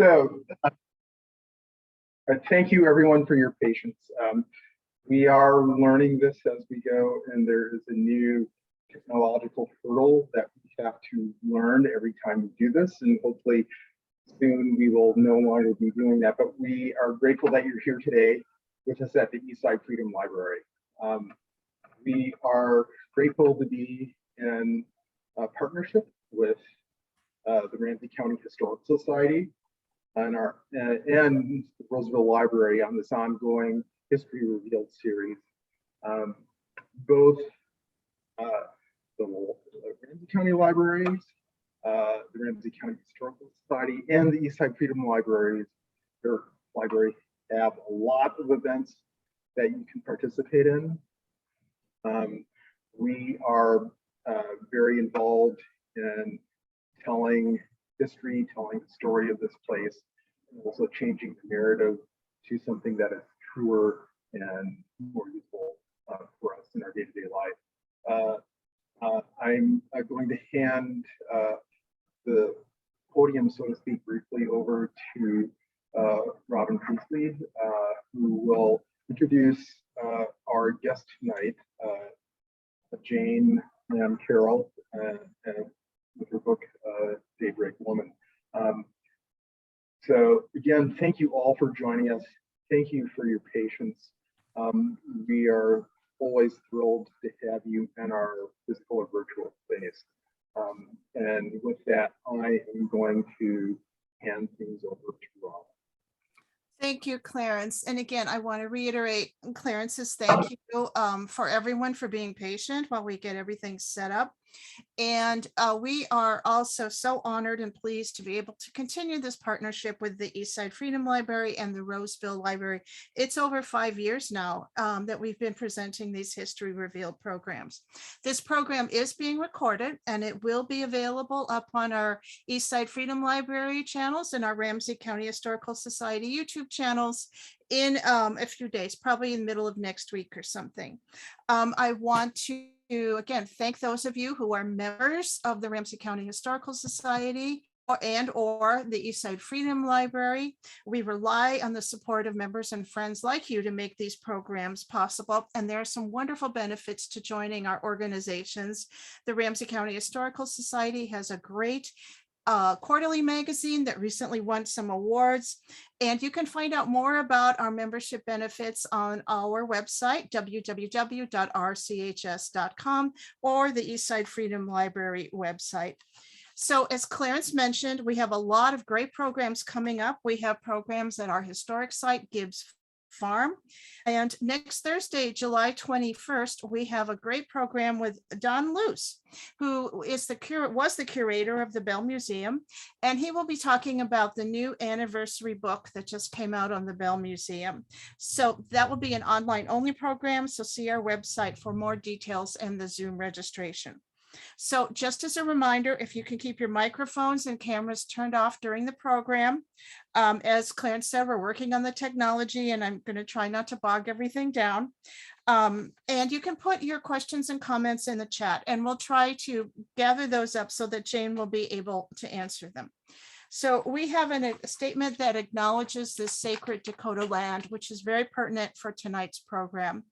So thank you everyone for your patience. We are learning this as we go, and there is a new technological hurdle that we have to learn every time we do this, and hopefully soon we will no longer be doing that. But we are grateful that you're here today with us at the Eastside Freedom Library. We are grateful to be in a partnership with the Ramsey County Historical Society and the Roseville Library on this ongoing History Revealed series. Both the Ramsey County Libraries, the Ramsey County Historical Society, and the Eastside Freedom Library have a lot of events that you can participate in. We are very involved in telling history, telling the story of this place, and also changing the narrative to something that is truer and more useful for us in our day-to-day life. I'm going to hand the podium, so to speak, briefly over to Robin Priestley, who will introduce our guest tonight, Jane Lamm Carroll, with her book, Daybreak Woman. So again, thank you all for joining us. Thank you for your patience. We are always thrilled to have you in our physical or virtual space. And with that, I am going to hand things over to Rob. Thank you, Clarence. And again, I want to reiterate Clarence's thank you for everyone for being patient while we get everything set up. And we are also so honored and pleased to be able to continue this partnership with the Eastside Freedom Library and the Roseville Library. It's over 5 years now that we've been presenting these History Revealed programs. This program is being recorded and it will be available up on our Eastside Freedom Library channels and our Ramsey County Historical Society YouTube channels in a few days, probably in the middle of next week or something. I want to again thank those of you who are members of the Ramsey County Historical Society or the Eastside Freedom Library. We rely on the support of members and friends like you to make these programs possible, and there are some wonderful benefits to joining our organizations. The Ramsey County Historical Society has a great quarterly magazine that recently won some awards, and you can find out more about our membership benefits on our website, www.rchs.com, or the Eastside Freedom Library website. So as Clarence mentioned, we have a lot of great programs coming up. We have programs at our historic site, Gibbs Farm. And next Thursday, July 21st, we have a great program with Don Luce, who is was the curator of the Bell Museum. And he will be talking about the new anniversary book that just came out on the Bell Museum. So that will be an online only program. So see our website for more details and the Zoom registration. So just as a reminder, if you can keep your microphones and cameras turned off during the program. As Clarence said, we're working on the technology and I'm going to try not to bog everything down. And you can put your questions and comments in the chat and we'll try to gather those up so that Jane will be able to answer them. So we have a statement that acknowledges this sacred Dakota land, which is very pertinent for tonight's program.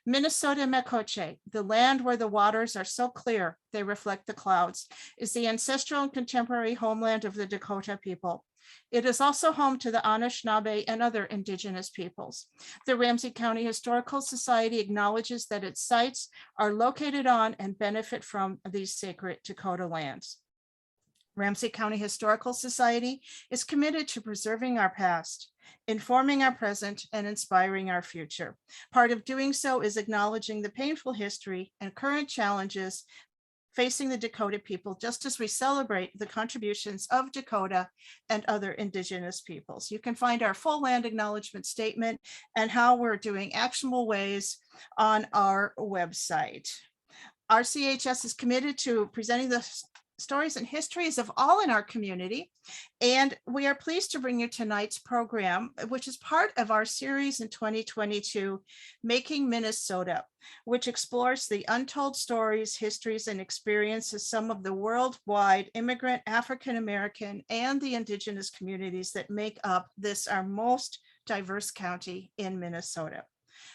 Minnesota Mekoche, the land where the waters are so clear they reflect the clouds, is the ancestral and contemporary homeland of the Dakota people. It is also home to the Anishinaabe and other indigenous peoples. The Ramsey County Historical Society acknowledges that its sites are located on and benefit from these sacred Dakota lands. Ramsey County Historical Society is committed to preserving our past, informing our present, and inspiring our future. Part of doing so is acknowledging the painful history and current challenges facing the Dakota people, just as we celebrate the contributions of Dakota and other indigenous peoples. You can find our full land acknowledgement statement and how we're doing actionable ways on our website. RCHS is committed to presenting the stories and histories of all in our community. And we are pleased to bring you tonight's program, which is part of our series in 2022, Making Minnesota, which explores the untold stories, histories, and experiences some of the worldwide immigrant, African-American, and the Indigenous communities that make up this, our most diverse county in Minnesota.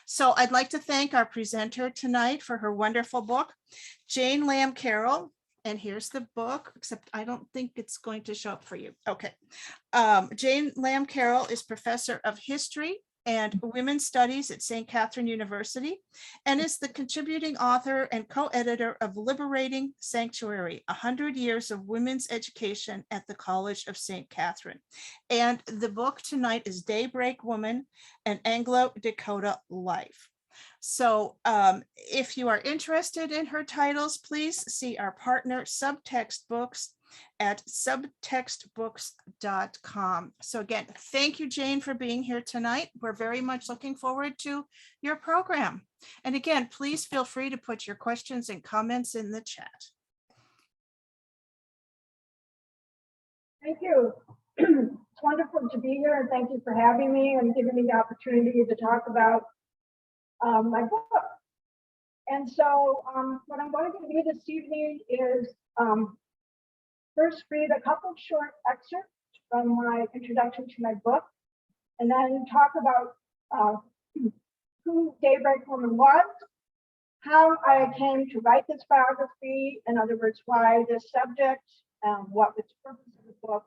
So I'd like to thank our presenter tonight for her wonderful book, Jane Lamm Carroll. And here's the book, except I don't think it's going to show up for you. Okay. Jane Lamm Carroll is professor of history and women's studies at St. Catherine University and is the contributing author and co-editor of Liberating Sanctuary, 100 Years of Women's Education at the College of St. Catherine. And the book tonight is Daybreak Woman, an Anglo Dakota Life. So if you are interested in her titles, please see our partner Subtext Books at subtextbooks.com. So again, thank you, Jane, for being here tonight. We're very much looking forward to your program. And again, please feel free to put your questions and comments in the chat. Thank you. It's wonderful to be here, and thank you for having me and giving me the opportunity to talk about my book. And so what I'm going to do this evening is first read a couple of short excerpts from my introduction to my book, and then talk about who Daybreak Woman was, how I came to write this biography, in other words, why this subject, what was the purpose of the book,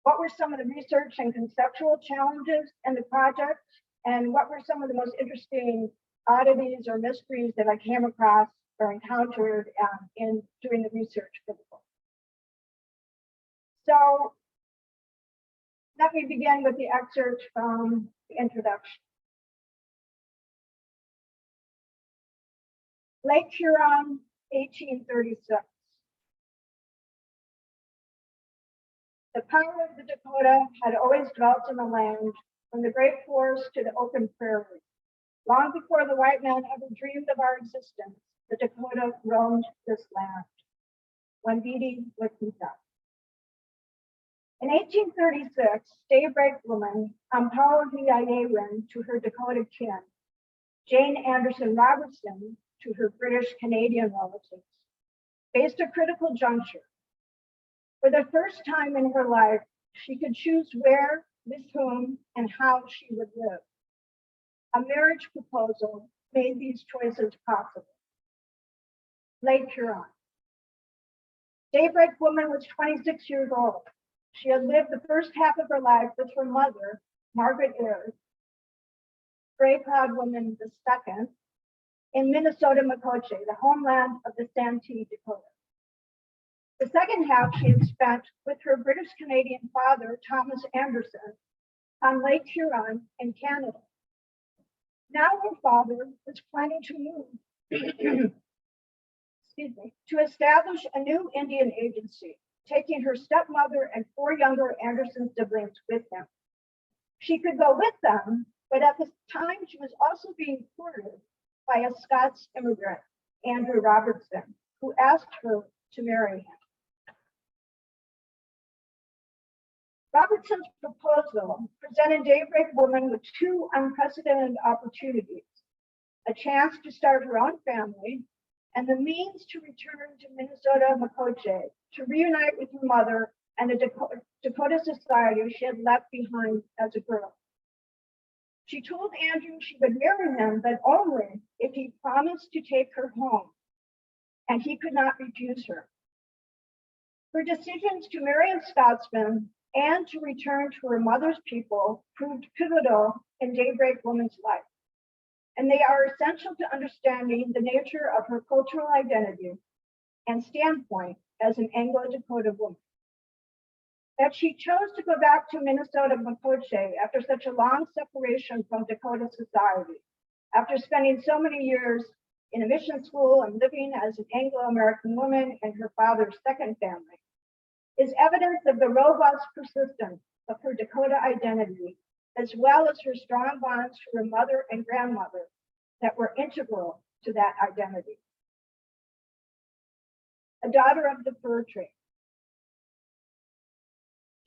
what were some of the research and conceptual challenges in the project, and what were some of the most interesting oddities or mysteries that I came across or encountered in doing the research for the book. So let me begin with the excerpt from the introduction. Lake Huron, 1836. The power of the Dakota had always dwelt in the land, from the great forest to the open prairie. Long before the white man ever dreamed of our existence, the Dakota roamed this land. Wendidi Wikita. In 1836, Daybreak Woman, Ampawahiayewen to her Dakota kin, Jane Anderson Robertson to her British Canadian relatives, faced a critical juncture. For the first time in her life, she could choose where, with whom, and how she would live. A marriage proposal made these choices possible. Lake Huron. Daybreak Woman was 26 years old. She had lived the first half of her life with her mother, Margaret Ayres, Grey Cloud Woman II, in Minnesota Makoche, the homeland of the Santee Dakota. The second half she had spent with her British Canadian father, Thomas Anderson, on Lake Huron in Canada. Now her father was planning to move, to establish a new Indian agency, taking her stepmother and 4 younger Anderson siblings with him. She could go with them, but at the time she was also being courted by a Scots immigrant, Andrew Robertson, who asked her to marry him. Robertson's proposal presented Daybreak Woman with 2 unprecedented opportunities: a chance to start her own family and the means to return to Minnesota Makoche to reunite with her mother and the Dakota society she had left behind as a girl. She told Andrew she would marry him, but only if he promised to take her home, and he could not refuse her. Her decisions to marry a Scotsman and to return to her mother's people proved pivotal in Daybreak Woman's life, and they are essential to understanding the nature of her cultural identity and standpoint as an Anglo Dakota woman. That she chose to go back to Minnesota Makoche after such a long separation from Dakota society, after spending so many years in a mission school and living as an Anglo-American woman in her father's second family, is evidence of the robust persistence of her Dakota identity, as well as her strong bonds to her mother and grandmother that were integral to that identity. a daughter of the fur trade.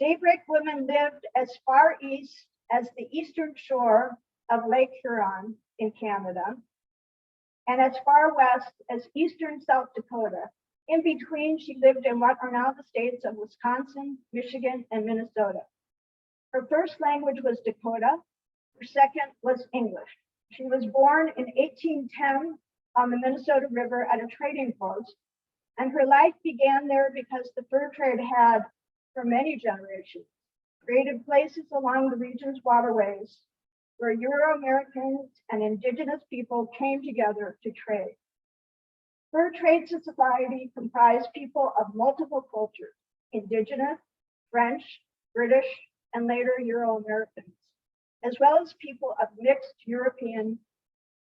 Daybreak Woman lived as far east as the eastern shore of Lake Huron in Canada, and as far west as eastern South Dakota. In between, she lived in what are now the states of Wisconsin, Michigan, and Minnesota. Her first language was Dakota. Her second was English. She was born in 1810 on the Minnesota River at a trading post, and her life began there because the fur trade had, for many generations, created places along the region's waterways where Euro-Americans and indigenous people came together to trade. Fur trade society comprised people of multiple cultures, indigenous, French, British, and later Euro-Americans, as well as people of mixed European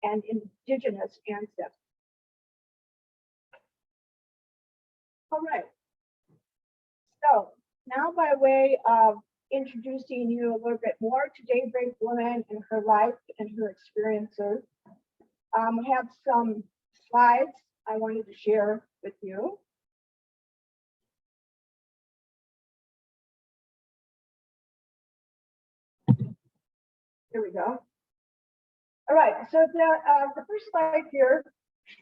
and indigenous ancestors. All right, so now by way of introducing you a little bit more to Daybreak Woman and her life and her experiences, we have some slides I wanted to share with you. Here we go. All right, so the first slide here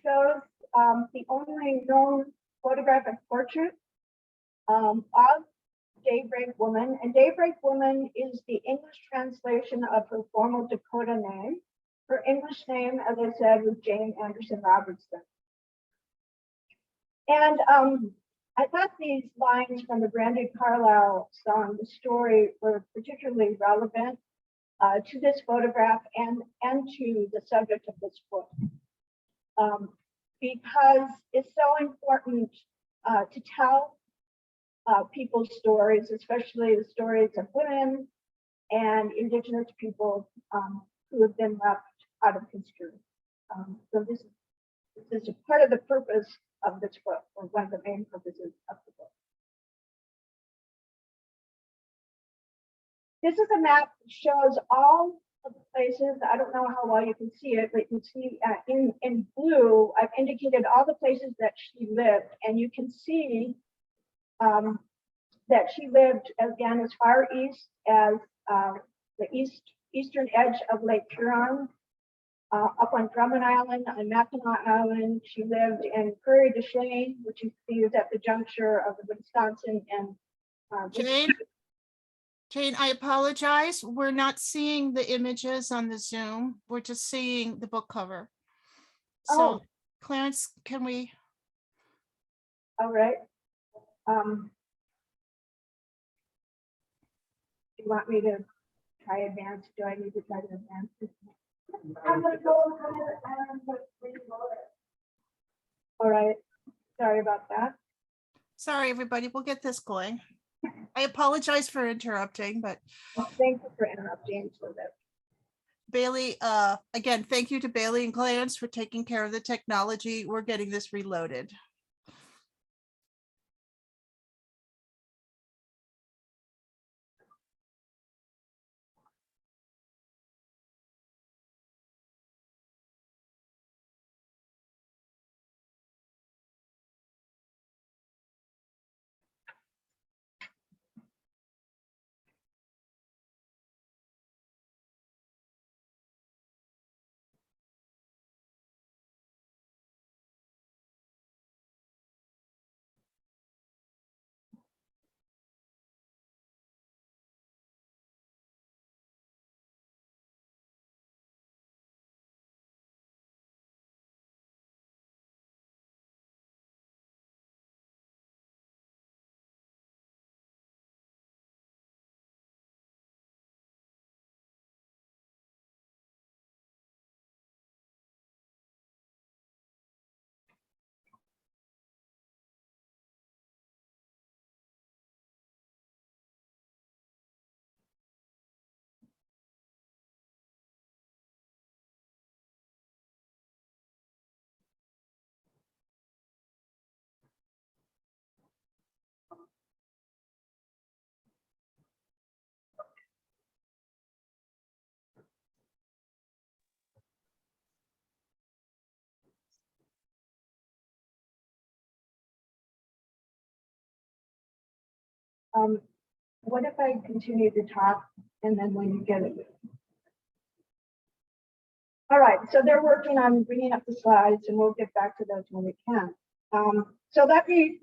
shows the only known photographic portrait of Daybreak Woman, and Daybreak Woman is the English translation of her formal Dakota name. Her English name, as I said, was Jane Anderson Robertson. And I thought these lines from the Brandon Carlisle song, The Story, were particularly relevant to this photograph and to the subject of this book, because it's so important to tell people's stories, especially the stories of women and indigenous people who have been left out of history. So this is a part of the purpose of this book, or one of the main purposes of the book. This is a map that shows all of the places. I don't know how well you can see it, but you can see in blue, I've indicated all the places that she lived, and you can see that she lived, again, as far east as the eastern edge of Lake Huron, up on Drummond Island, on Mackinac Island. She lived in Prairie du Chien, which you see is at the juncture of the Wisconsin and Jane, I apologize. We're not seeing the images on the Zoom. We're just seeing the book cover. So, Clarence, can we? All right. Do you want me to try advance? Do I need to try to advance this? I'm going to go and reload it. All right. Sorry about that. Sorry, everybody. We'll get this going. I apologize for interrupting, but thank you for interrupting so that Bailey, again, thank you to Bailey and Clarence for taking care of the technology. We're getting this reloaded. What if I continue to talk and then when you get it? All right, so they're working on bringing up the slides and we'll get back to those when we can. So let me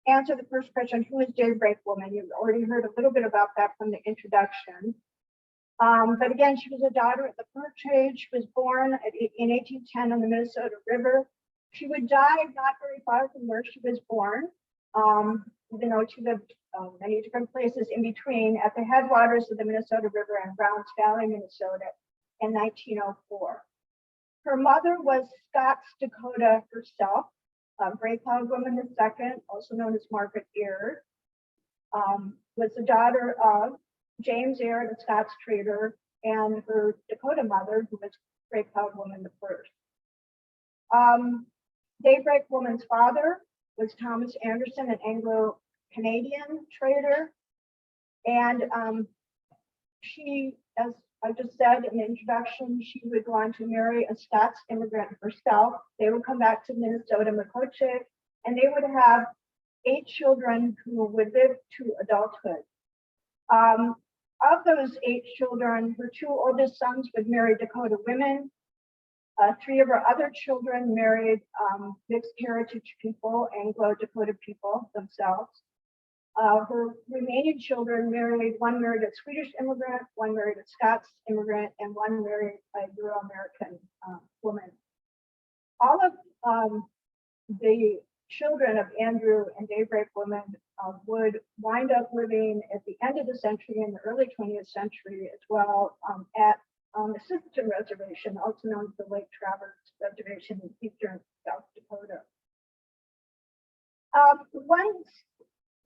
answer the first question, who is Daybreak Woman? You've already heard a little bit about that from the introduction. But again, she was a daughter of the fur trade. She was born in 1810 on the Minnesota River. She would die not very far from where she was born, even though she lived many different places in between at the headwaters of the Minnesota River in Browns Valley, Minnesota in 1904. Her mother was Scots-Dakota herself, Grey Cloud Woman II, also known as Margaret Aird, was the daughter of James Aird, a Scots trader, and her Dakota mother, who was Grey Cloud Woman I. Daybreak Woman's father was Thomas Anderson, an Anglo Canadian trader. And she, as I just said in the introduction, she would go on to marry a Scots immigrant herself. They would come back to Minnesota, Makoche, and they would have 8 children who would live to adulthood. Of those 8 children, her 2 oldest sons would marry Dakota women. 3 of her other children married mixed heritage people, Anglo Dakota people themselves. Her remaining children one married a Swedish immigrant, one married a Scots immigrant, and one married a Euro-American woman. All of the children of Andrew and Daybreak Woman would wind up living at the end of the century and the early 20th century as well at the Sisseton Reservation, also known as the Lake Traverse Reservation in eastern South Dakota. Once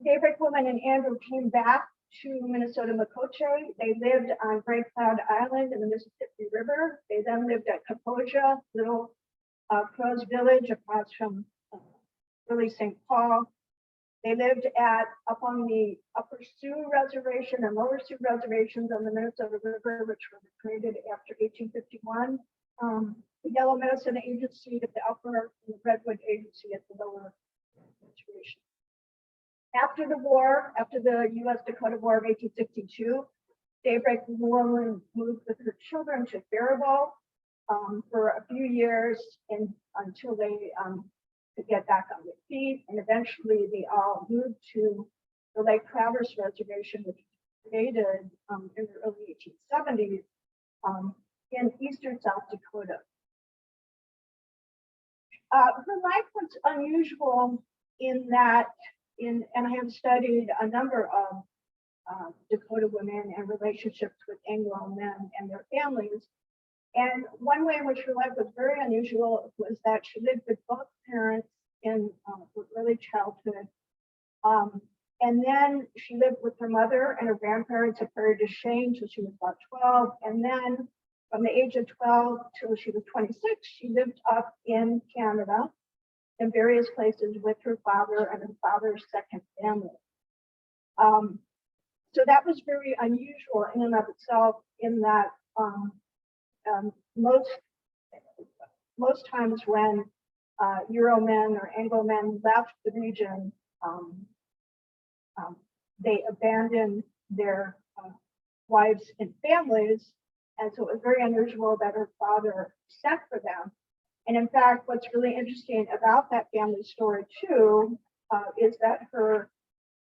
Daybreak Woman and Andrew came back to Minnesota Makoche, they lived on Grey Cloud Island in the Mississippi River. They then lived at Kaposia, little Crow's Village across from early St. Paul. They lived up on the Upper Sioux Reservation and Lower Sioux Reservations on the Minnesota River, which were created after 1851. The Yellow Medicine Agency at the upper and the Redwood Agency at the lower reservation. After the war, after the U.S.-Dakota War of 1862, Daybreak Woman moved with her children to Faribault for a few years until they could get back on their feet, and eventually they all moved to the Lake Traverse Reservation, which was created in the early 1870s in eastern South Dakota. Her life was unusual in that, and I have studied a number of Dakota women and relationships with Anglo men and their families. And one way in which her life was very unusual was that she lived with both parents in her early childhood. And then she lived with her mother and her grandparents at Prairie du Chien till she was about 12. And then from the age of 12 till she was 26, she lived up in Canada in various places with her father and her father's second family. So that was very unusual in and of itself, in that most times when Euro men or Anglo men left the region, they abandoned their wives and families, and so it was very unusual that her father sent for them. And in fact, what's really interesting about that family story too is that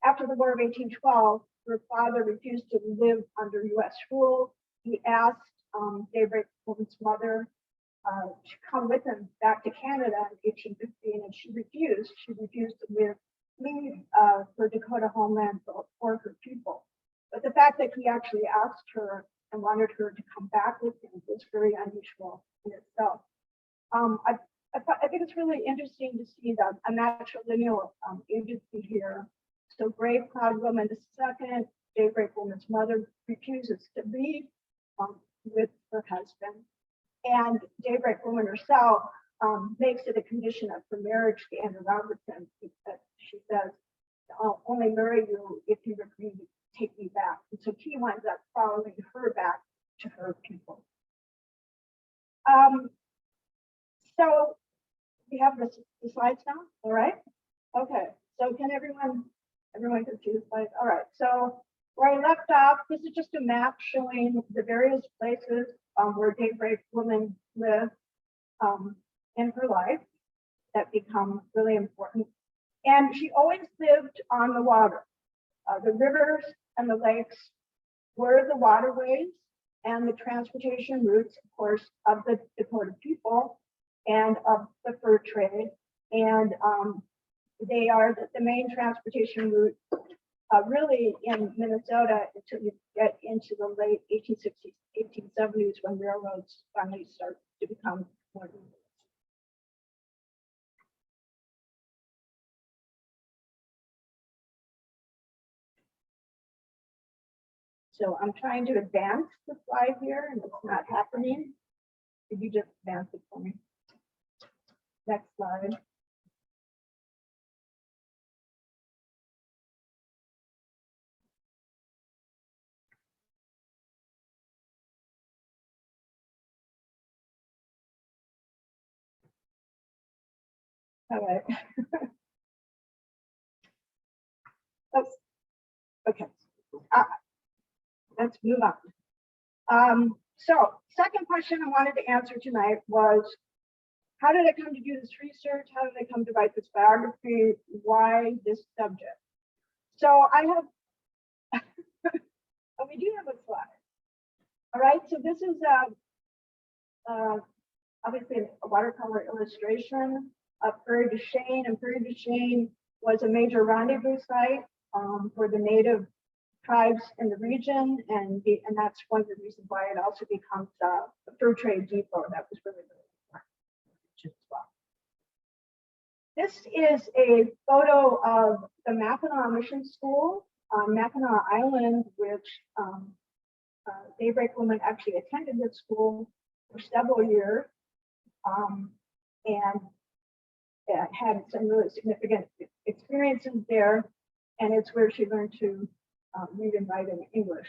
after the War of 1812, her father refused to live under U.S. rule. He asked Daybreak Woman's mother to come with him back to Canada in 1815, and she refused. She refused to leave her Dakota homeland for her people. But the fact that he actually asked her and wanted her to come back with him was very unusual in itself. I think it's really interesting to see that a matrilineal agency here. So Grey Cloud Woman II, Daybreak Woman's mother, refuses to leave with her husband, and Daybreak Woman herself makes it a condition of her marriage to Andrew Robertson, because she says, "I'll only marry you if you agree to take me back." And so he winds up following her back to her people. So we have the slides now, all right? Okay, so can everyone Everyone confused, like, all right, so where I left off, this is just a map showing the various places where Daybreak Woman lived in her life that become really important. And she always lived on the water. The rivers and the lakes were the waterways and the transportation routes, of course, of the Dakota people and of the fur trade. And they are the main transportation route really in Minnesota until you get into the late 1860s, 1870s, when railroads finally start to become more numerous. So I'm trying to advance the slide here and it's not happening. Could you just advance it for me? Next slide. All right. Oops. Okay. Let's move on. So second question I wanted to answer tonight was, how did I come to do this research? How did I come to write this biography? Why this subject? So I have, oh, we do have a slide. All right, so this is obviously a watercolor illustration of Prairie du Chien, and Prairie du Chien was a major rendezvous site for the native tribes in the region, and that's one of the reasons why it also becomes a fur trade depot. That was really important as well. This is a photo of the Mackinac Mission School on Mackinac Island, which Daybreak Woman actually attended this school for several years, and had some really significant experiences there, and it's where she learned to read and write in English.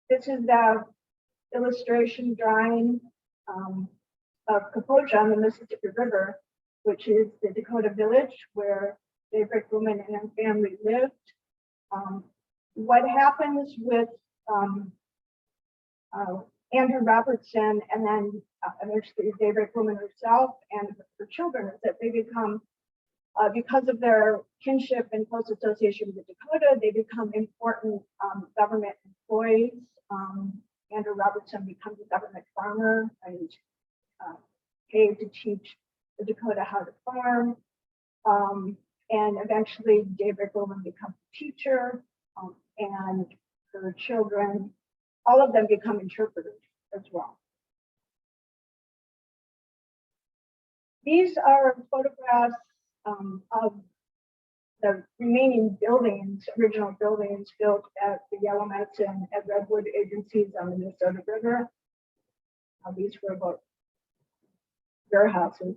This is the illustration drawing of Kapoja on the Mississippi River, which is the Dakota village where Daybreak Woman and her family lived. What happens with Andrew Robertson and then eventually Daybreak Woman herself and her children is that they become, because of their kinship and close association with the Dakota, they become important government employees. Andrew Robertson becomes a government farmer and paid to teach the Dakota how to farm. And eventually Daybreak Woman becomes a teacher, and her children, all of them become interpreters as well. These are photographs of the remaining buildings, original buildings built at the Yellowmets and at Redwood agencies on the Minnesota River. These were about warehouses.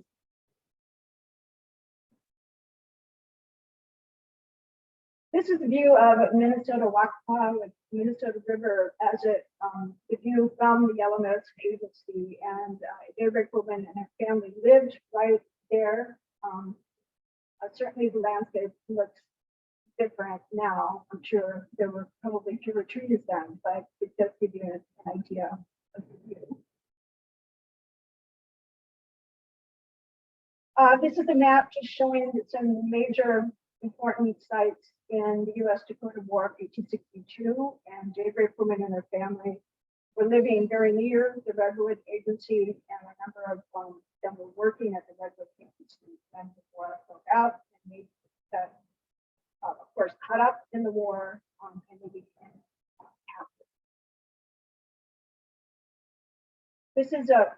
This is a view of Minnesota Waccamaw with Minnesota River as it, the view from the Yellowmets agency, and Daybreak Woman and her family lived right there. Certainly the landscape looks different now. I'm sure there were probably fewer trees then, but it does give you an idea of the view. This is a map just showing some major important sites in the U.S. Dakota War of 1862, and Daybreak Woman and her family were living very near the Redwood Agency, and a number of them were working at the Redwood Agency when the war broke out, and they got, of course, caught up in the war, and they became captive. This is a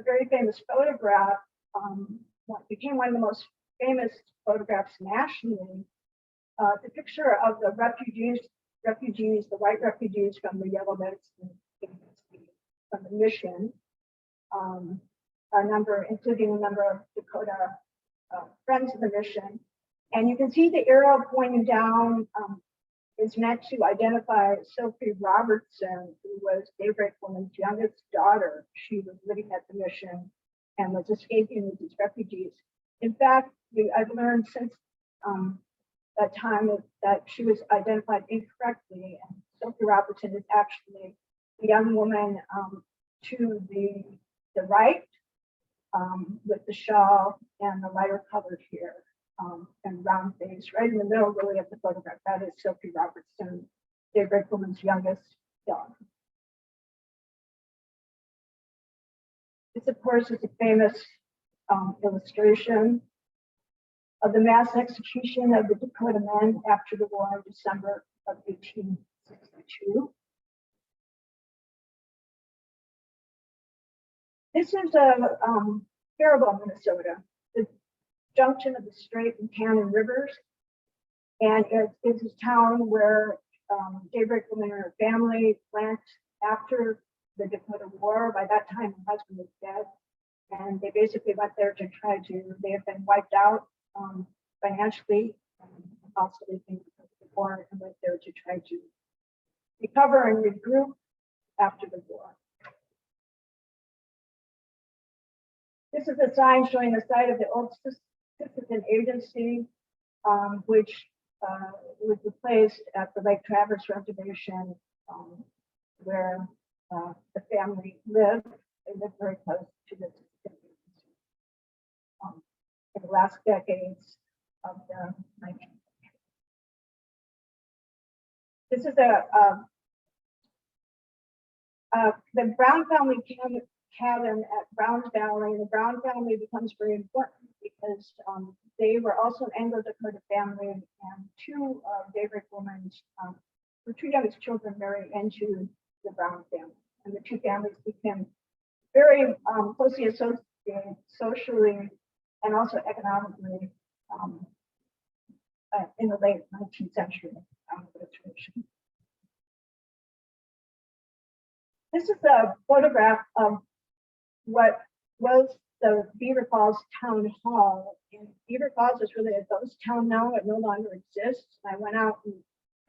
very famous photograph, what became one of the most famous photographs nationally. The picture of the refugees, the white refugees from the Yellowmets, from the mission, including a number of Dakota friends of the mission. And you can see the arrow pointing down is meant to identify Sophie Robertson, who was Daybreak Woman's youngest daughter. She was living at the mission and was escaping with these refugees. In fact, I've learned since that time that she was identified incorrectly, and Sophie Robertson is actually the young woman to the right, with the shawl and the lighter colored hair and round face, right in the middle, really, of the photograph. That is Sophie Robertson, Daybreak Woman's youngest daughter. This, of course, is a famous illustration of the mass execution of the Dakota men after the war in December of 1862. This is a Faribault, Minnesota, the junction of the Strait and Cannon rivers. And it's a town where Daybreak Woman and her family went after the Dakota War. By that time, her husband was dead. And they basically went there to try to, they had been wiped out financially, also because of the war, and went there to try to recover and regroup after the war. This is a sign showing the site of the old citizen agency, which was replaced at the Lake Traverse Reservation, where the family lived. They lived very close to this agency in the last decades of the 19th century. This is the Brown family cabin at Browns Valley. The Brown family becomes very important because they were also an Anglo Dakota family, and two of Daybreak Woman's, her two youngest children married into the Brown family, and the two families became very closely associated socially and also economically in the late 19th century. This is a photograph of what was the Beaver Falls Town Hall. And Beaver Falls is really a ghost town now. It no longer exists. I went out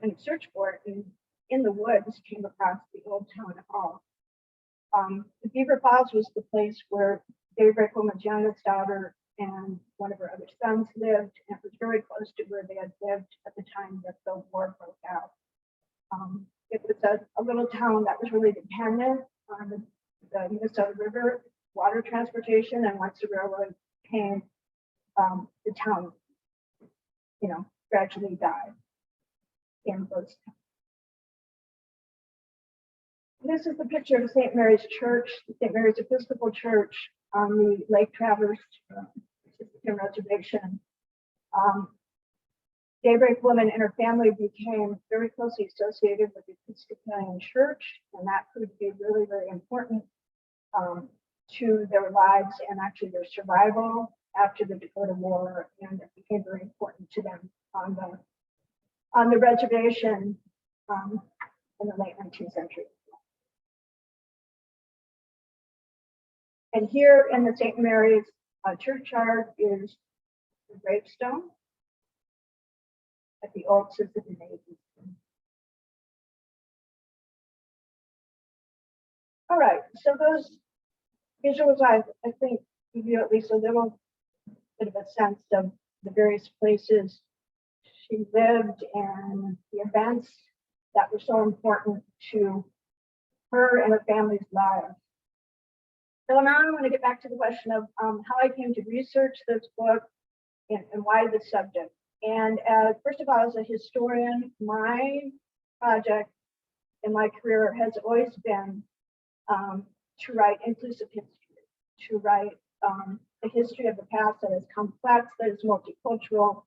and searched for it, and in the woods came across the old town hall. The Beaver Falls was the place where Daybreak Woman's youngest daughter and one of her other sons lived, and it was very close to where they had lived at the time that the war broke out. It was a little town that was really dependent on the Minnesota River water transportation, and once the railroad came, the town, gradually died in ghost town. This is the picture of St. Mary's Church, St. Mary's Episcopal Church on the Lake Traverse Reservation. Daybreak Woman and her family became very closely associated with the Episcopalian Church, and that proved to be really, very important to their lives and actually their survival after the Dakota War, and it became very important to them on the reservation in the late 19th century. And here in the St. Mary's churchyard is the gravestone at the old citizen agency. All right, so those visuals, I think, give you at least a little bit of a sense of the various places she lived and the events that were so important to her and her family's lives. So now I want to get back to the question of how I came to research this book and why this subject. And first of all, as a historian, my project in my career has always been to write inclusive history, to write a history of the past that is complex, that is multicultural,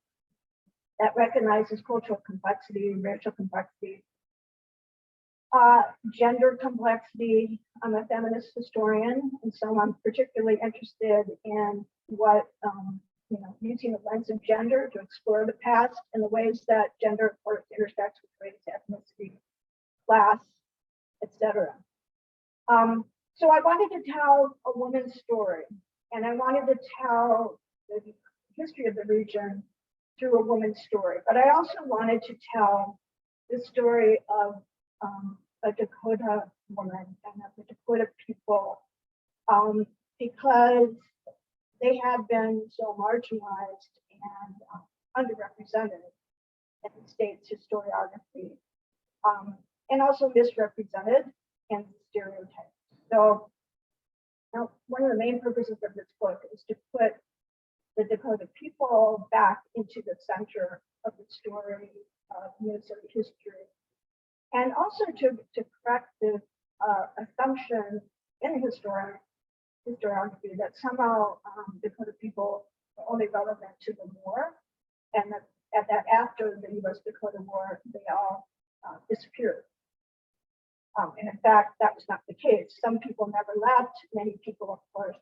that recognizes cultural complexity, racial complexity, gender complexity. I'm a feminist historian, and so I'm particularly interested in what, using the lens of gender to explore the past and the ways that gender, of course, intersects with race, ethnicity, class, etc. So I wanted to tell a woman's story, and I wanted to tell the history of the region through a woman's story, but I also wanted to tell the story of a Dakota woman and of the Dakota people, because they have been so marginalized and underrepresented in the state's historiography, and also misrepresented and stereotyped. So now, one of the main purposes of this book is to put the Dakota people back into the center of the story of Minnesota history, and also to correct the assumption in historiography that somehow Dakota people are only relevant to the war, and that after the U.S.-Dakota War, they all disappeared. And in fact, that was not the case. Some people never left. Many people, of course,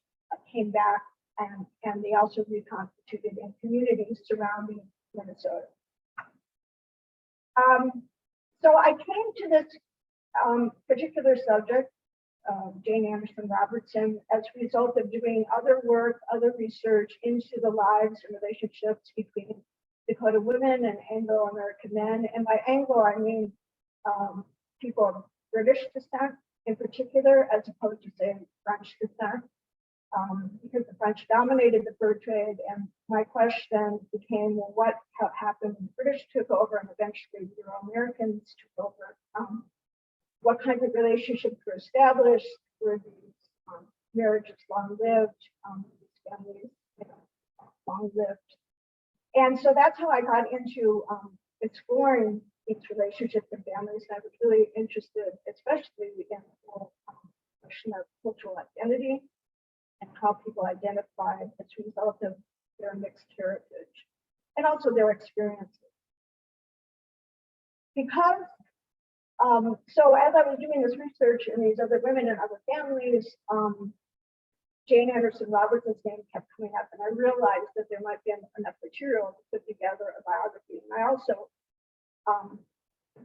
came back, and they also reconstituted in communities surrounding Minnesota. So I came to this particular subject, Jane Anderson Robertson, as a result of doing other work, other research into the lives and relationships between Dakota women and Anglo-American men. And by Anglo, I mean people of British descent in particular, as opposed to, say, French descent, because the French dominated the fur trade. And my question became, well, what happened when the British took over and eventually the Euro-Americans took over? What kinds of relationships were established? Were these marriages long-lived? These families, long-lived? And so that's how I got into exploring these relationships and families. I was really interested, especially in the whole question of cultural identity and how people identify as a result of their mixed heritage and also their experiences. Because, so as I was doing this research in these other women and other families, Jane Anderson Robertson's name kept coming up, and I realized that there might be enough material to put together a biography. And I also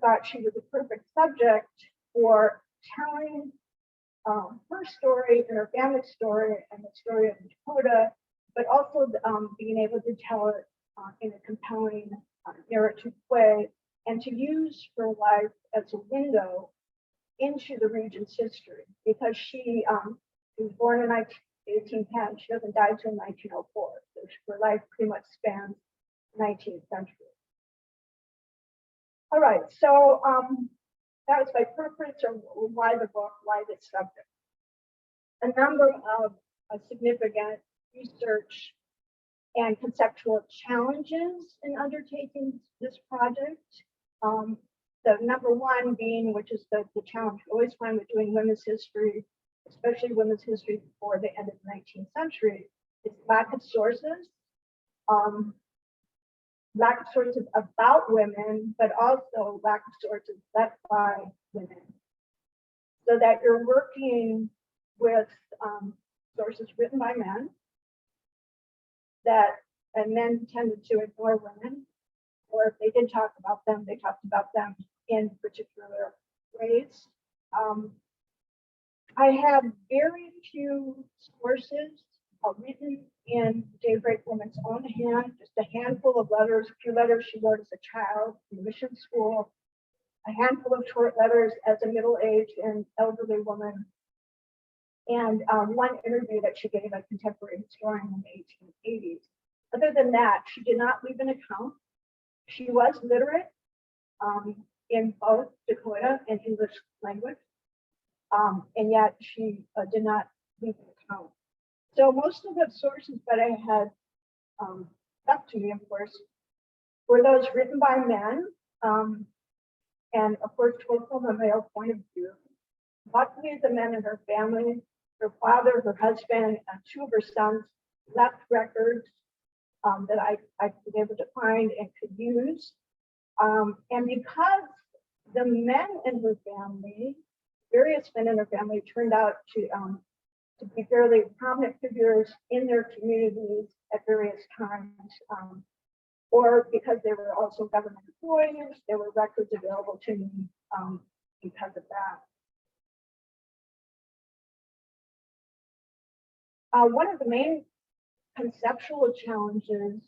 thought she was a perfect subject for telling her story and her family's story and the story of Dakota, but also being able to tell it in a compelling narrative way, and to use her life as a window into the region's history, because she was born in 1810. She doesn't die until 1904, so her life pretty much spans the 19th century. All right, so that was my preference, or why the book, why this subject. A number of significant research and conceptual challenges in undertaking this project. The number one being, which is the challenge we always find with doing women's history, especially women's history before the end of the 19th century, is lack of sources. Lack of sources about women, but also lack of sources left by women. So that you're working with sources written by men, and men tended to ignore women, or if they did talk about them, they talked about them in particular ways. I have very few sources written in Daybreak Woman's own hand, just a handful of letters, a few letters she wrote as a child in mission school, a handful of short letters as a middle-aged and elderly woman, and one interview that she gave a contemporary historian in the 1880s. Other than that, she did not leave an account. She was literate in both Dakota and English language, and yet she did not leave an account. So most of the sources that I had stuck to me, of course, were those written by men, and of course, told from a male point of view. Luckily, the men in her family, her father, her husband, and two of her sons left records that I was able to find and could use. And because the men in her family, various men in her family, turned out to be fairly prominent figures in their communities at various times, or because they were also government employees, there were records available to me because of that. One of the main conceptual challenges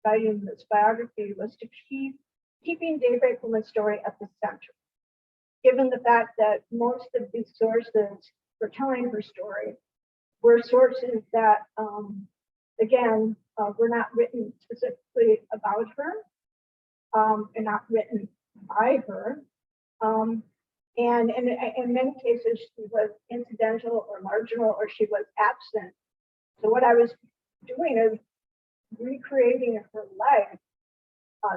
writing this biography was to keeping Daybreak Woman's story at the center, given the fact that most of these sources for telling her story were sources that, again, were not written specifically about her, and not written by her. And in many cases, she was incidental or marginal, or she was absent. So what I was doing is recreating her life,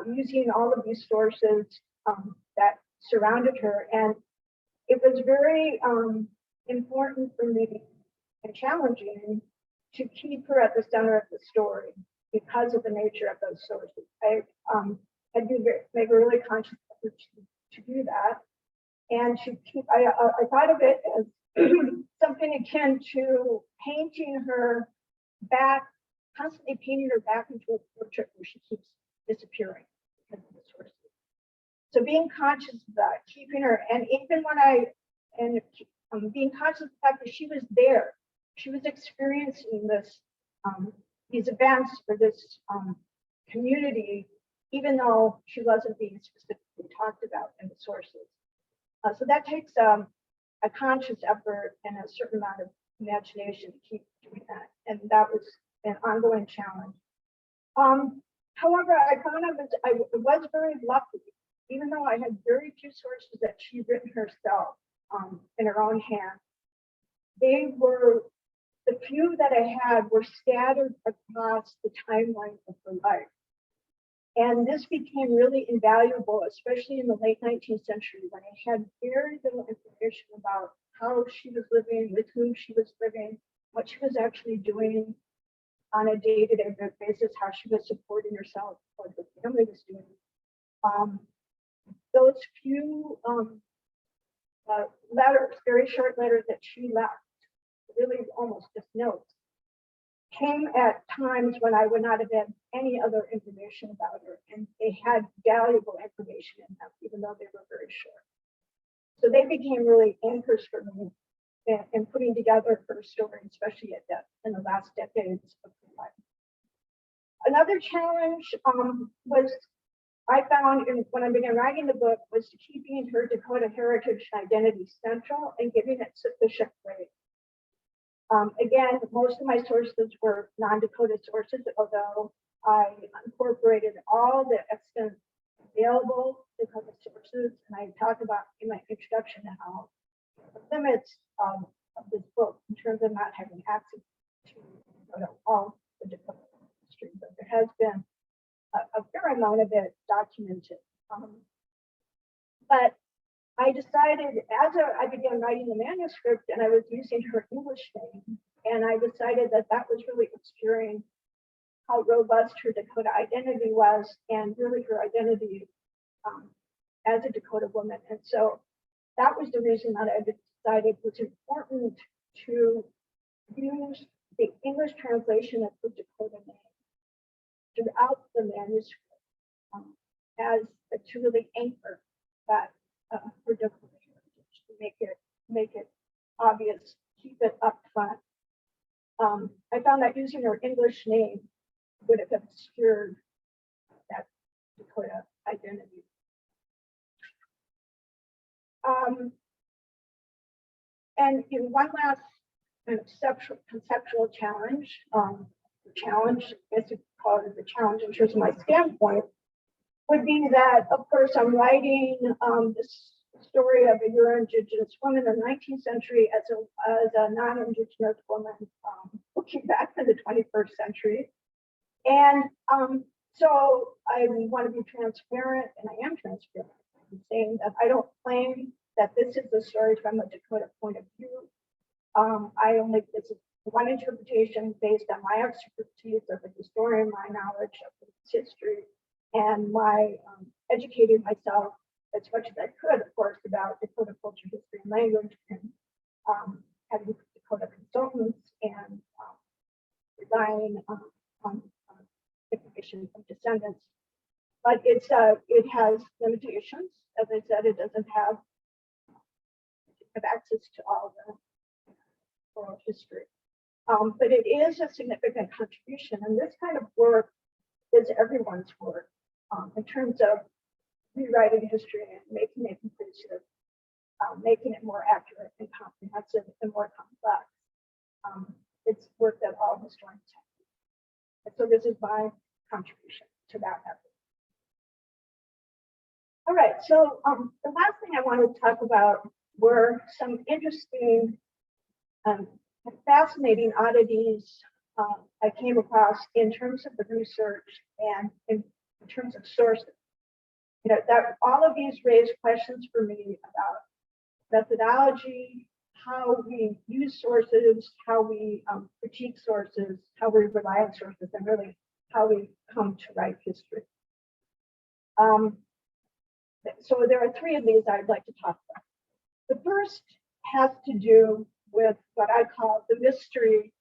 using all of these sources that surrounded her. And it was very important for me and challenging to keep her at the center of the story because of the nature of those sources. I had to make a really conscious effort to do that. And to keep, I thought of it as something akin to painting her back, constantly painting her back into a portrait where she keeps disappearing because of the sources. So being conscious of that, keeping her, and even when being conscious of the fact that she was there, she was experiencing this, these events for this community, even though she wasn't being specifically talked about in the sources. So that takes a conscious effort and a certain amount of imagination to keep doing that. And that was an ongoing challenge. However, I found I was very lucky, even though I had very few sources that she'd written herself in her own hand. They were, the few that I had were scattered across the timeline of her life. And this became really invaluable, especially in the late 19th century, when I had very little information about how she was living, with whom she was living, what she was actually doing on a day-to-day basis, how she was supporting herself, what her family was doing. Those few letters, very short letters that she left, really almost just notes, came at times when I would not have had any other information about her, and they had valuable information in them, even though they were very short. So they became really anchors for me in putting together her story, especially in the last decades of her life. Another challenge was I found when I began writing the book was keeping her Dakota heritage and identity central and giving it sufficient weight. Again, most of my sources were non-Dakota sources, although I incorporated all the extant available Dakota sources, and I talk about in my introduction how the limits of this book in terms of not having access to all the Dakota history, but there has been a fair amount of it documented. But I decided, as I began writing the manuscript and I was using her English name, and I decided that that was really obscuring how robust her Dakota identity was and really her identity as a Dakota woman. And so that was the reason that I decided it was important to use the English translation of the Dakota name throughout the manuscript as to really anchor that for Dakota heritage, to make it obvious, keep it up front. I found that using her English name would have obscured that Dakota identity. And in one last conceptual challenge, I guess you could call it the challenge in terms of my standpoint, would be that, of course, I'm writing this story of a Euro-Indigenous woman in the 19th century as a non-Indigenous woman looking back to the 21st century. And so I want to be transparent, and I am transparent in saying that I don't claim that this is the story from a Dakota point of view. This is one interpretation based on my expertise as a historian, my knowledge of its history, and my educating myself as much as I could, of course, about Dakota culture, history, and language, and having Dakota consultants and relying on information from descendants. But it has limitations. As I said, it doesn't have access to all the oral history. But it is a significant contribution, and this kind of work is everyone's work in terms of rewriting history and making it inclusive, making it more accurate and comprehensive and more complex. storms happened. And so this is my contribution to that effort. All right, so the last thing I wanted to talk about were some interesting and fascinating oddities I came across in terms of the research and in terms of sources. You know, that all of these raise questions for me about methodology, how we use sources, how we critique sources, how we rely on sources, and really how we come to write history. So there are three of these I'd like to talk about. The first has to do with what I call the mystery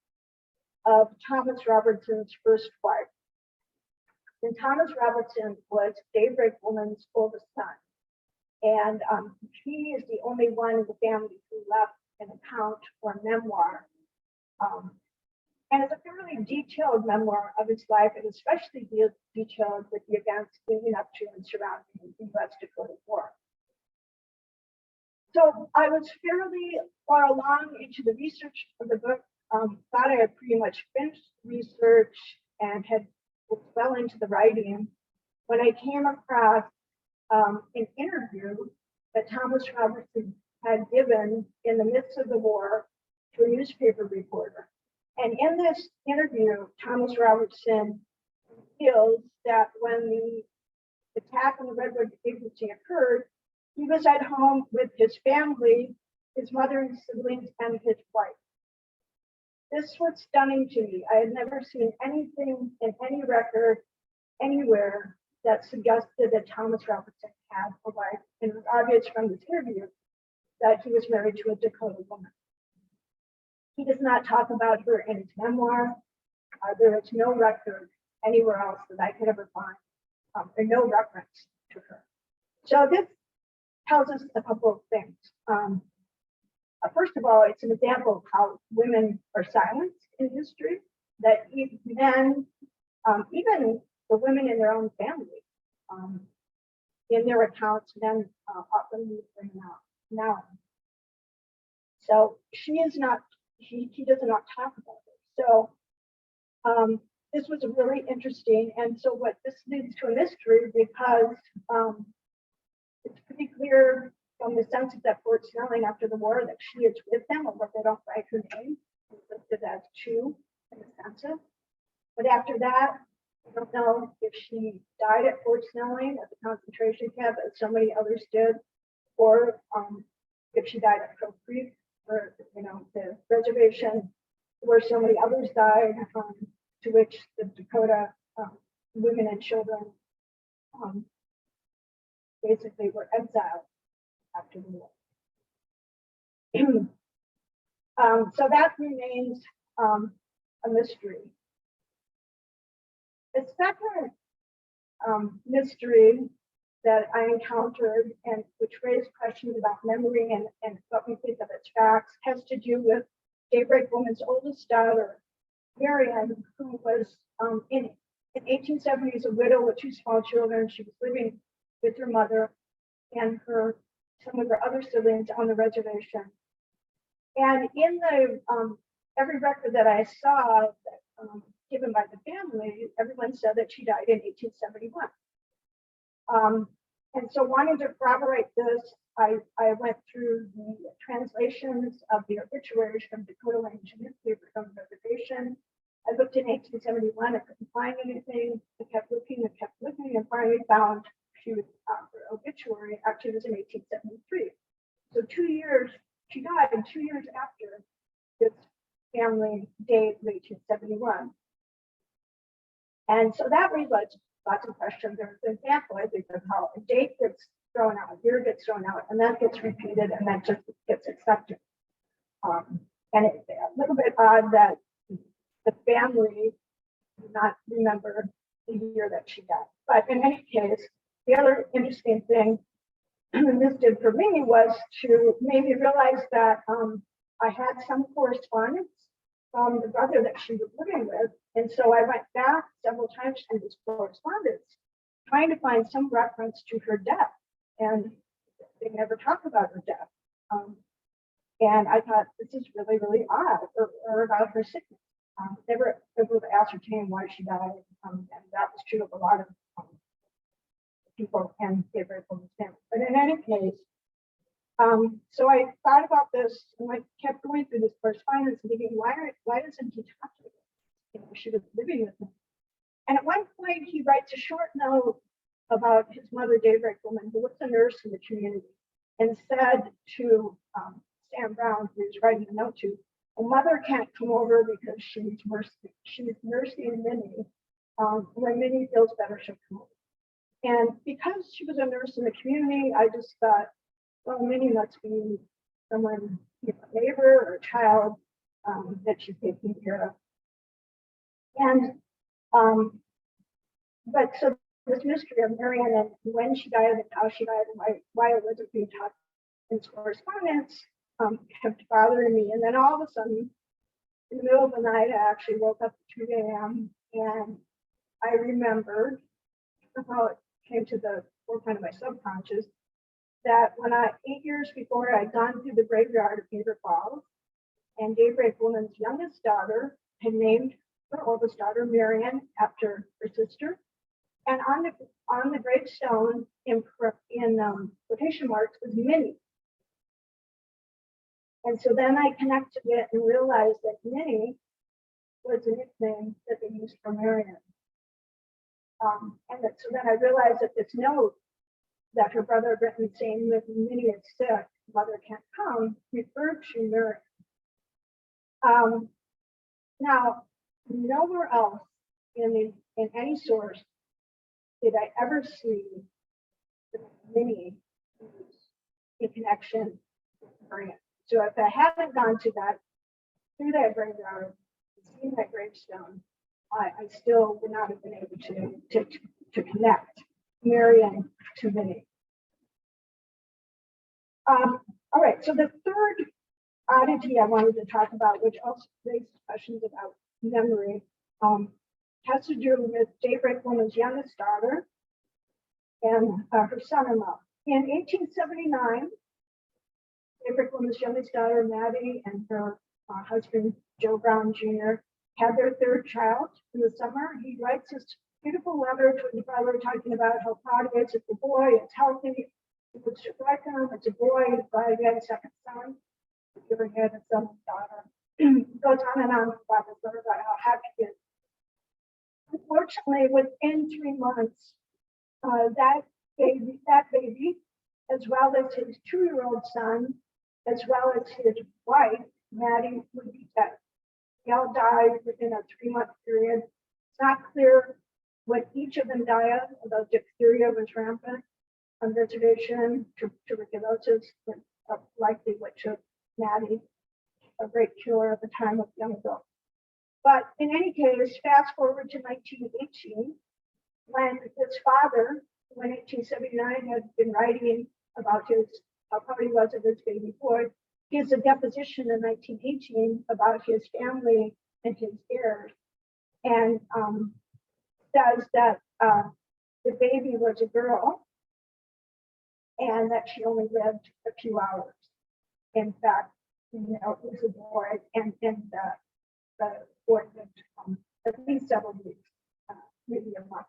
of Thomas Robertson's first wife. And Thomas Robertson was Daybreak Woman's oldest son. And he is the only one in the family who left an account or memoir. And it's a fairly detailed memoir of his life, and especially detailed with the events leading up to and surrounding the Dakota War. So I was fairly far along into the research of the book, thought I had pretty much finished research and had well into the writing when I came across an interview that Thomas Robertson had given in the midst of the war to a newspaper reporter. And in this interview, Thomas Robertson reveals that when the attack on the Redwood Agency occurred, he was at home with his family, his mother and siblings, and his wife. This was stunning to me. I had never seen anything in any record anywhere that suggested that Thomas Robertson had a wife. And it was obvious from this interview that he was married to a Dakota woman. He does not talk about her in his memoir. There is no record anywhere else that I could ever find, or no reference to her. So this tells us a couple of things. First of all, it's an example of how women are silenced in history, that even the women in their own family, in their accounts, men often leave them now. So she is not, he does not talk about it. So this was really interesting. And so what this leads to a mystery, because it's pretty clear from the census at Fort Snelling after the war that she is with them, although they don't write her name. It's listed as 2 in the census. But after that, I don't know if she died at Fort Snelling at the concentration camp, as so many others did, or if she died at Crow Creek, or the reservation where so many others died, to which the Dakota women and children basically were exiled after the war. So that remains a mystery. The second mystery that I encountered, and which raised questions about memory and what we think of as facts, has to do with Daybreak Woman's oldest daughter, Marion, who was in 1870s a widow with 2 small children. She was living with her mother and some of her other siblings on the reservation. And in the every record that I saw that, given by the family, everyone said that she died in 1871. And so wanting to corroborate this, I went through the translations of the obituaries from Dakota Range newspaper from the reservation. I looked in 1871, I couldn't find anything. I kept looking and finally found her obituary actually was in 1873. So 2 years, she died 2 years after this family date of 1871. And so that raises lots of questions. There's an example, I think, of how a date gets thrown out, a year gets thrown out, and that gets repeated, and that just gets accepted. And it's a little bit odd that the family did not remember the year that she died. But in any case, the other interesting thing this did for me was to make me realize that I had some correspondence from the brother that she was living with. And so I went back several times in this correspondence, trying to find some reference to her death. And they never talk about her death. And I thought, this is really, really odd, or about her sickness. never able to ascertain why she died. And that was true of a lot of people and Daybreak Woman's family. But in any case, so I thought about this and I kept going through this correspondence and thinking, why doesn't he talk to her? You know, she was living with him. And at one point, he writes a short note about his mother, Daybreak Woman, who was a nurse in the community, and said to Sam Brown, who was writing a note to, a mother can't come over because she's nursing Minnie. When Minnie feels better, she'll come over. And because she was a nurse in the community, I just thought, well, Minnie must be someone, you know, a neighbor or a child that she's taking care of. And but so this mystery of Marion and when she died and how she died and why it wasn't being taught in correspondence kept bothering me. And then all of a sudden, in the middle of the night, I actually woke up at 2 a.m. and I remembered how it came to the forefront of my subconscious that when 8 years before, I'd gone through the graveyard of Beaver Falls, and Daybreak Woman's youngest daughter had named her oldest daughter Marion after her sister. And on the gravestone in quotation marks was Minnie. And so then I connected it and realized that Minnie was a nickname that they used for Marion. So then I realized that this note that her brother had written saying that Minnie is sick, mother can't come, referred to Marion. Now, nowhere else in any source did I ever see Minnie in connection with Marion. So if I hadn't gone to through that graveyard, seen that gravestone, I still would not have been able to connect Marion to Minnie. All right, so the third oddity I wanted to talk about, which also raises questions about memory, has to do with Daybreak Woman's youngest daughter and her son-in-law. In 1879, Daybreak Woman's youngest daughter, Maddie, and her husband, Joe Brown Jr., had their third child in the summer. He writes this beautiful letter to his brother talking about how proud he is. It's a boy, it's healthy, he puts it right down, it's a boy, he's glad he had a second son. He ever had a son and daughter. It goes on and on about his letter about how happy he is. Unfortunately, within 3 months, that baby, as well as his 2-year-old son, as well as his wife, Maddie, would be dead. They all died within a 3-month period. It's not clear what each of them died of, although diphtheria was rampant on reservation, tuberculosis was likely what took Maddie, a great killer at the time of young adults. But in any case, fast forward to 1918, when his father, who in 1879 had been writing about how proud he was of his baby boy, gives a deposition in 1918 about his family and his heirs, and says that the baby was a girl and that she only lived a few hours. In fact, you know, it was a boy, and the boy lived at least several weeks, maybe a month.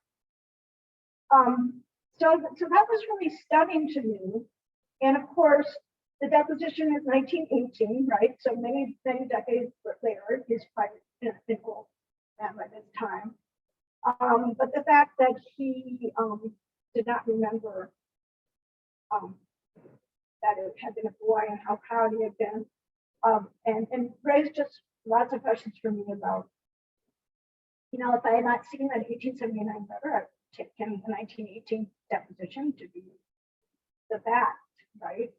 So that was really stunning to me. And of course, the deposition is 1918, right? So many decades later, he's quite an old man by this time. But the fact that he did not remember that it had been a boy and how proud he had been, and raised just lots of questions for me about, you know, if I had not seen that 1879 letter, I would take him the 1918 deposition to be the fact, right?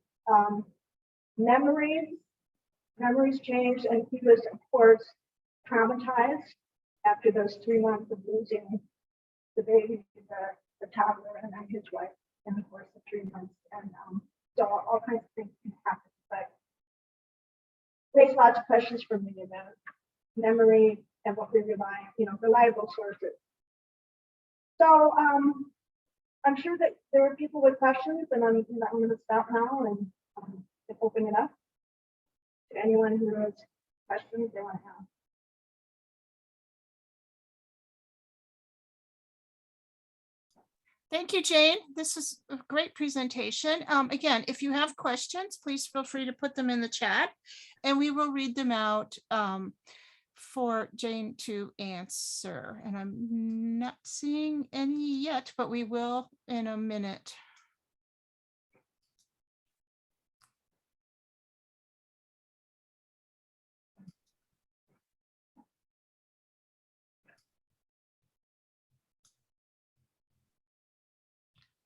Memories changed, and he was, of course, traumatized after those 3 months of losing the baby, the toddler, and then his wife in the course of 3 months. And so all kinds of things can happen, but raised lots of questions for me about memory and what we rely on, you know, reliable sources. So I'm sure that there are people with questions, and I'm going to stop now and open it up to anyone who has questions they want to ask. Thank you, Jane. This is a great presentation. Again, if you have questions, please feel free to put them in the chat and we will read them out for Jane to answer. And I'm not seeing any yet, but we will in a minute.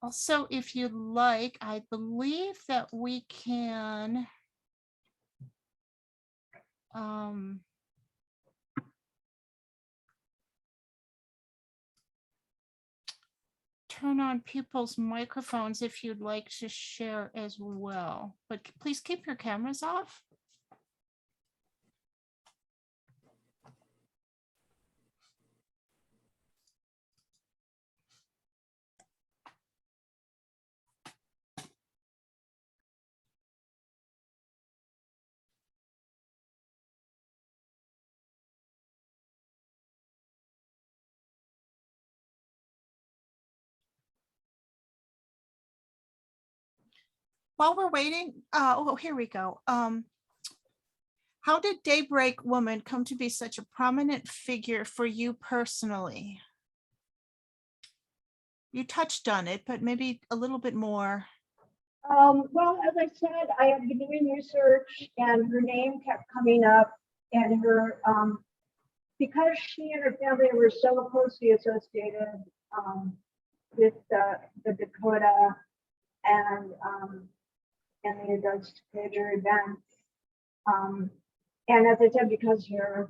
Also, if you'd like, I believe that we can turn on people's microphones if you'd like to share as well, but please keep your cameras off. While we're waiting, oh, here we go. How did Daybreak Woman come to be such a prominent figure for you personally? You touched on it, but maybe a little bit more. Well, as I said, I have been doing research and her name kept coming up, and her, because she and her family were so closely associated with the Dakota and the those major events. And as I said, because the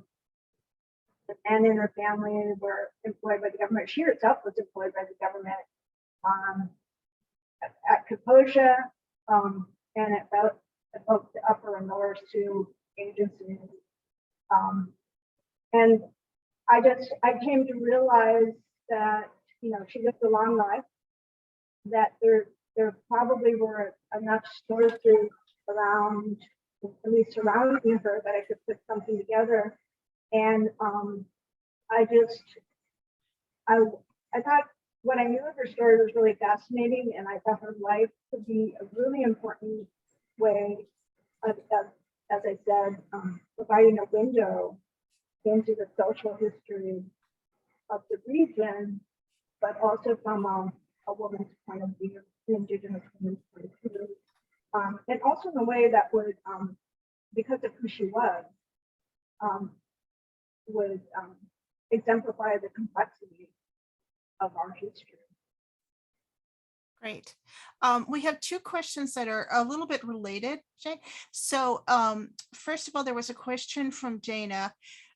men in her family were employed by the government, she herself was employed by the government at Kaposha and at both the upper and lower Sioux agencies. And I came to realize that, you know, she lived a long life, that there probably were enough sources around, at least surrounding her, that I could put something together. And I thought what I knew of her story was really fascinating, and I thought her life could be a really important way of, as I said, providing a window into the social history of the region, but also from a woman's point of view, the Indigenous woman's point of view. And also in a way that would, because of who she was, would exemplify the complexity of our history. Great. We have two questions that are a little bit related, Jane. So first of all, there was a question from Jana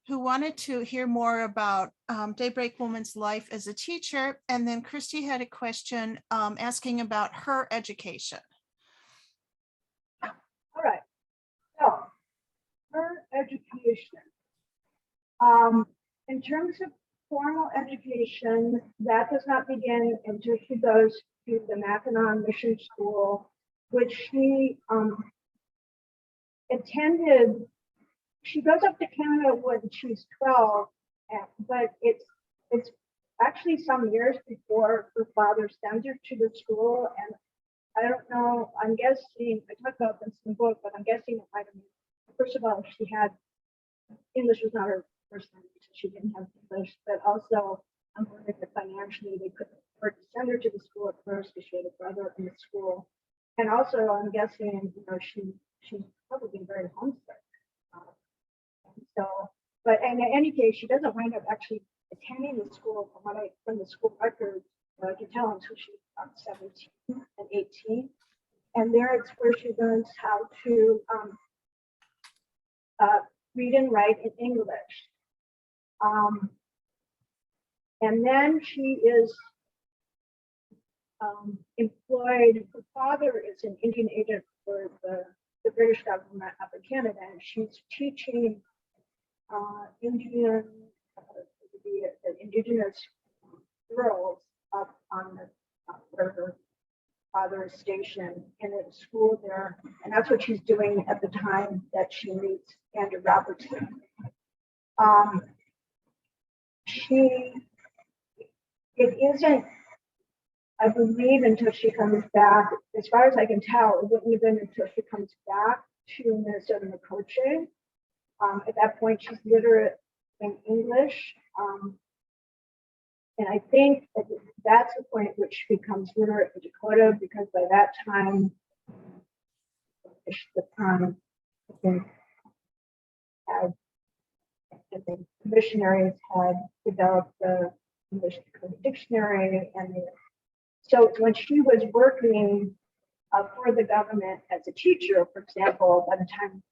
who wanted to hear more about Daybreak Woman's life as a teacher. And then Christy had a question asking about her education. All right, so her education. In terms of formal education, that does not begin until she goes to the Mackinac Mission School, which she attended. She goes up to Canada when she's 12, but it's actually some years before her father sends her to the school. And I don't know, I'm guessing, I talked about this in the book, but I'm guessing it might have been, first of all, she had, English was not her first language, so she didn't have English, but also I'm wondering if financially they couldn't afford to send her to the school at first because she had a brother in the school. And also I'm guessing, you know, she's probably very homesick. So, but in any case, she doesn't wind up actually attending the school from the school records. I can tell until she's about 17 and 18. And there it's where she learns how to read and write in English. And then she is employed, her father is an Indian agent for the British government up in Canada, and she's teaching Indigenous girls up on the where her father is stationed in a school there, and that's what she's doing at the time that she meets Andrew Robertson. It isn't I believe until she comes back, as far as I can tell, it wouldn't have been until she comes back to Minnesota Makoche. At that point, she's literate in English. And I think that's the point at which she becomes literate in Dakota, because by that time, I think missionaries had developed the English Dakota dictionary, and so when she was working for the government as a teacher, for example, by the time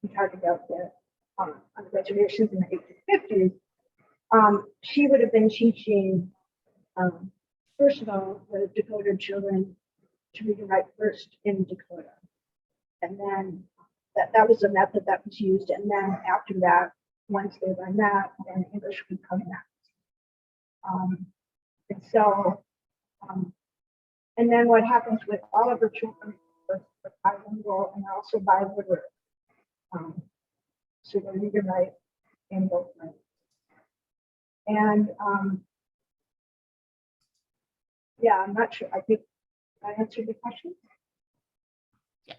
we talked about the on the reservations in the 1850s, she would have been teaching, first of all, the Dakota children to read and write first in Dakota. And then that was the method that was used. And then after that, once they learned that, then English would come next. And so, and then what happens with all of her children was bilingual and also biliterate. So they read and write in both languages. And yeah, I'm not sure. I think I answered the question. Yeah.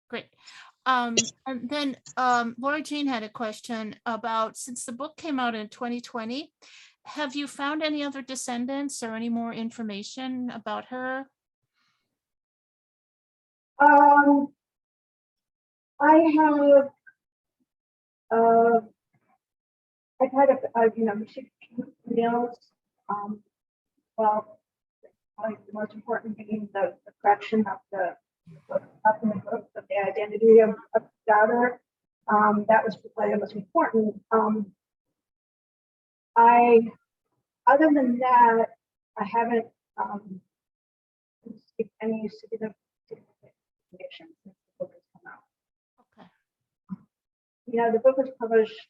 Great. And then Laura Jean had a question about, since the book came out in 2020, have you found any other descendants or any more information about her? I have I've had received emails. Well, probably the most important being the correction of the identity of the daughter. That was probably the most important. Other than that, I haven't received any significant information since the book has come out. Okay. You know, the book was published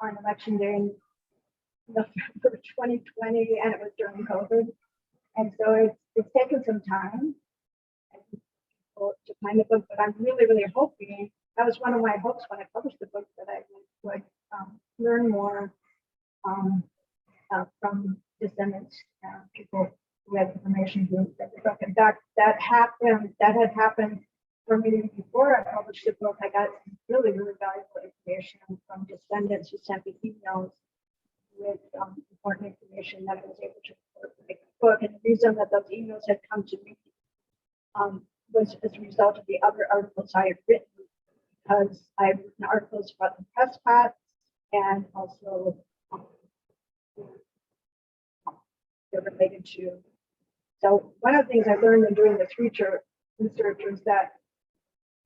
on election day in November 2020, and it was during COVID. And so it's taken some time to find the book, but I'm really, really hoping, that was one of my hopes when I published the book, that I would learn more from descendants, people who had information who read the book. In fact, that had happened for me before I published the book. I got really, really valuable information from descendants who sent me emails with important information that I was able to make the book. And the reason that those emails had come to me was as a result of the other articles I had written, because I had written articles about the press pots and also they're related to. So one of the things I learned in doing this research is that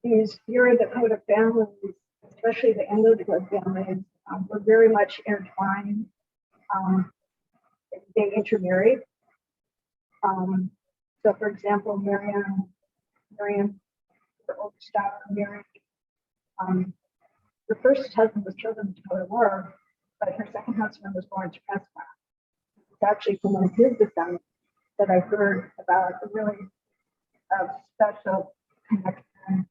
these Euro-Dakota families, especially the Anglo Dakota families, were very much intertwined. They intermarried. So, for example, Miriam, her oldest daughter, Mary, her first husband was killed in the Dakota War, but her second husband was born to Prescott. It's actually from one of his descendants that I heard about a really special connection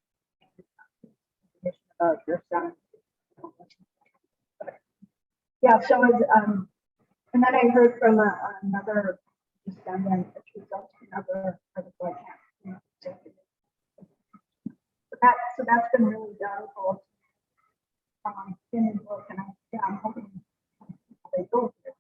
about your son. Yeah, so and then I heard from another descendant, which resulted in another article. I can't, so that's been really valuable in the book, and I'm hoping they go with it.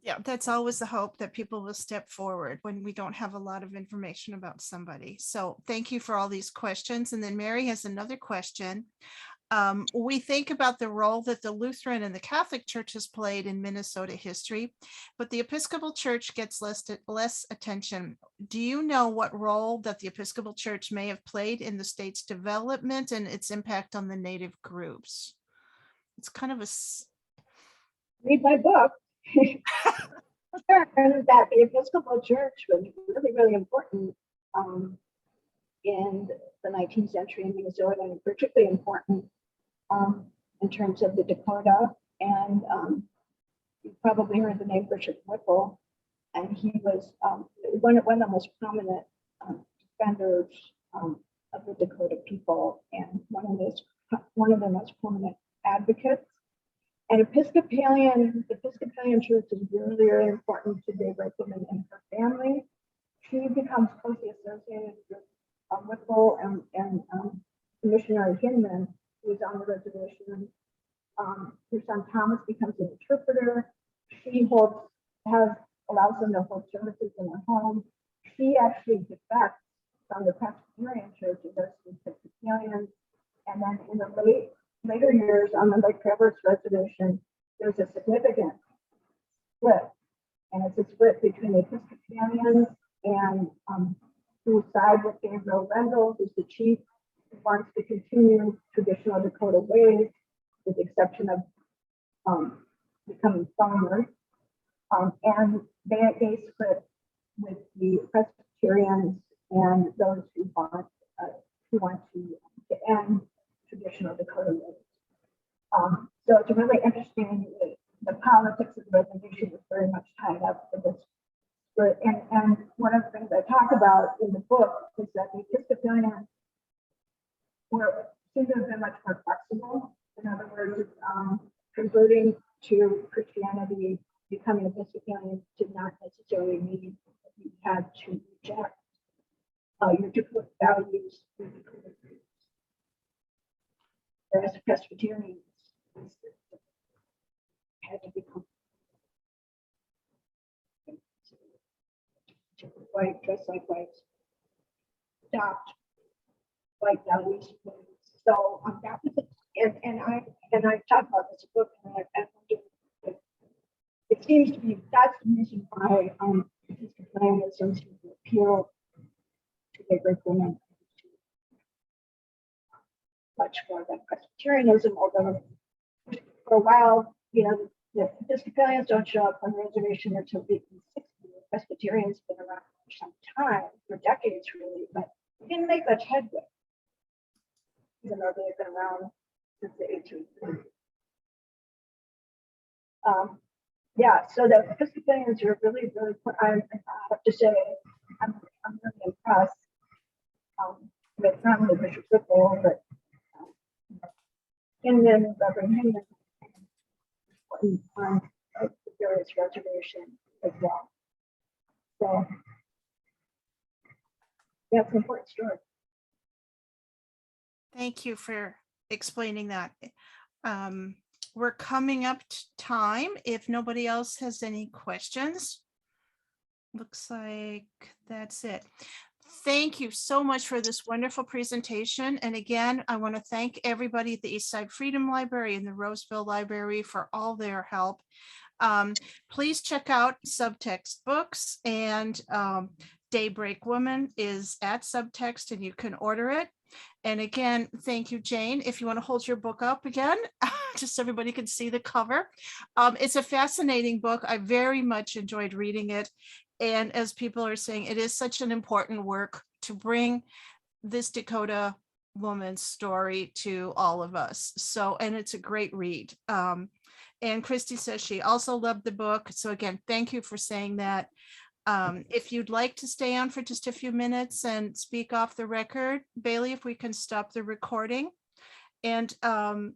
Yeah, that's always the hope, that people will step forward when we don't have a lot of information about somebody. So thank you for all these questions. And then Mary has another question. We think about the role that the Lutheran and the Catholic Church has played in Minnesota history, but the Episcopal Church gets less attention. Do you know what role that the Episcopal Church may have played in the state's development and its impact on the Native groups? It's kind of a... Read my book. And that the Episcopal Church was really, really important in the 19th century in Minnesota, and particularly important in terms of the Dakota. And you probably heard the name Bishop Whipple, and he was one of the most prominent defenders of the Dakota people, and one of the most prominent advocates. And Episcopalian truth is really, really important to Daybreak Woman and her family. She becomes closely associated with Whipple and missionary Hinman, who was on the reservation. Her son Thomas becomes an interpreter. She allows them to hold services in her home. She actually defects from the Presbyterian church and goes to the Episcopalian. And then in the later years on the Lake Traverse reservation, there's a significant split. And it's a split between the Episcopalians and who side with Gabriel Rendell, who's the chief, who wants to continue traditional Dakota ways, with the exception of becoming farmers. And they split with the Presbyterians and those who want to end traditional Dakota ways. So it's really interesting. The politics of the reservation is very much tied up with this. And one of the things I talk about in the book is that the Episcopalians seem to have been much more flexible. In other words, converting to Christianity, becoming Episcopalian did not necessarily mean that you had to reject your Dakota values. Whereas Presbyterians had to become white, dress like whites, adopt white values. So that was it. And I talk about this book, and it seems to be that's the reason why Episcopalianism seems to appeal to Daybreak Woman much more than Presbyterianism, although for a while, the Episcopalians don't show up on the reservation until 1860. Presbyterians have been around for some time, for decades really, but we didn't make much headway, even though they've been around since the 1830s. So the Episcopalians are really, really, I have to say, I'm really impressed with not only Bishop Whipple, but Hinman, Reverend Hinman, on the various reservations as well. So that's an important story. Thank you for explaining that. We're coming up to time. If nobody else has any questions, looks like that's it. Thank you so much for this wonderful presentation. And again, I want to thank everybody at the Eastside Freedom Library and the Roseville Library for all their help. Please check out Subtext Books, and Daybreak Woman is at Subtext and you can order it. And again, thank you, Jane. If you want to hold your book up again, just so everybody can see the cover. It's a fascinating book. I very much enjoyed reading it. And as people are saying, it is such an important work to bring this Dakota woman's story to all of us. So, and it's a great read. And Christy says she also loved the book. So again, thank you for saying that. If you'd like to stay on for just a few minutes and speak off the record, Bailey, if we can stop the recording. And again,